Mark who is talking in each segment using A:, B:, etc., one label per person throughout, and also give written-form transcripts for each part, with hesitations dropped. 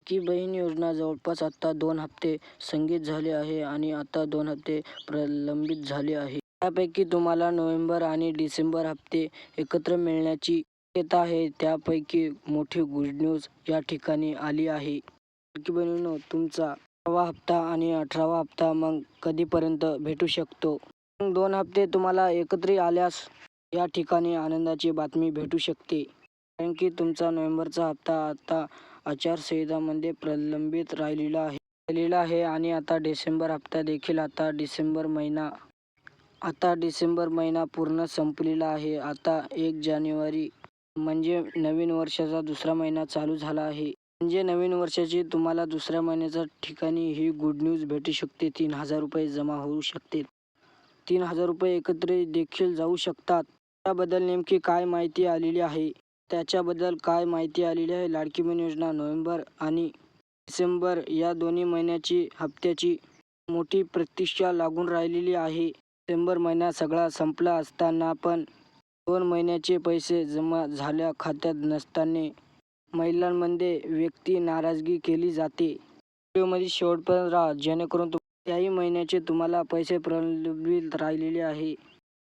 A: की बहीण योजना जवळपास आता 2 हप्ते स्थगित झाले आहे आणि आता 2 हप्ते प्रलंबित झाले आहे. त्यापैकी तुम्हाला नोव्हेंबर आणि डिसेंबर हप्ते एकत्र मिळण्याची शक्यता आहे. त्यापैकी मोठी गुड न्यूज या ठिकाणी आली आहे. लाडकी बहिणींनो, तुमचा 16वा हप्ता आणि 18वा हप्ता मग कधीपर्यंत भेटू शकतो? 2 हप्ते तुम्हाला एकत्रित आल्यास या ठिकाणी आनंदाची बातमी भेटू शकते. कारण की तुमचा नोव्हेंबरचा हप्ता आता आचारसंहितामध्ये प्रलंबित राहिलेला आहे आणि आता डिसेंबर हप्ता देखील आता डिसेंबर महिना पूर्ण संपलेला आहे. आता 1 जानेवारी म्हणजे नवीन वर्षाचा दुसरा महिना चालू झाला आहे. म्हणजे नवीन वर्षाची तुम्हाला दुसऱ्या महिन्याच्या ठिकाणी ही गुड न्यूज भेटू शकते. 3,000 रुपये जमा होऊ शकते. 3,000 रुपये एकत्रित देखील जाऊ शकतात. त्याबद्दल नेमकी काय माहिती आलेली आहे? लाडकी बहीण योजना नोव्हेंबर आणि डिसेंबर या दोन्ही महिन्याची हप्त्याची मोठी प्रतीक्षा लागून राहिलेली आहे. डिसेंबर महिना सगळा संपला असताना पण 2 महिन्याचे पैसे जमा झाल्या खात्यात नसताना महिलांमध्ये व्यक्ती नाराजगी केली जाते. व्हिडिओमध्ये शेवटपर्यंत राहा जेणेकरून त्याही महिन्याचे तुम्हाला पैसे प्रलंबित राहिलेले आहे.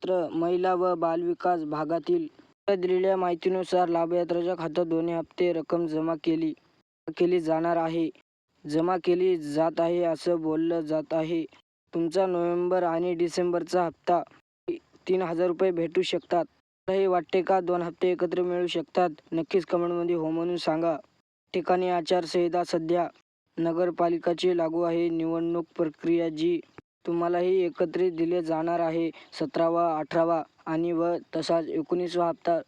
A: तर महिला व बालविकास भागातील दिलेल्या माहितीनुसार लाभार्थ्याच्या खात्यात दोन्ही हप्ते रक्कम जमा केली जात आहे असं बोललं जात आहे. तुमचा नोव्हेंबर आणि डिसेंबरचा हप्ता 3,000 रुपये भेटू शकतात. हे वाटते का 2 हप्ते एकत्र मिळू शकतात? नक्कीच कमेंटमध्ये हो म्हणून सांगा. ठिकाणी आचारसंहिता सध्या नगरपालिकाची लागू आहे. निवडणूक प्रक्रिया जी तुम्हालाही एकत्रित दिले जाणार आहे. 17वा, 18वा आणि व तसाच 19वा हप्ता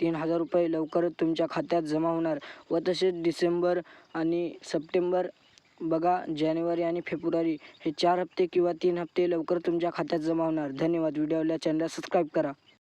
A: 3,000 रुपये लवकरच तुमच्या खात्यात जमा होणार व तसेच डिसेंबर आणि सप्टेंबर बघा, जानेवारी आणि फेब्रुवारी हे 4 हप्ते किंवा 3 हप्ते लवकर तुमच्या खात्यात जमा होणार. धन्यवाद. व्हिडिओला चॅनलला सबस्क्राईब करा.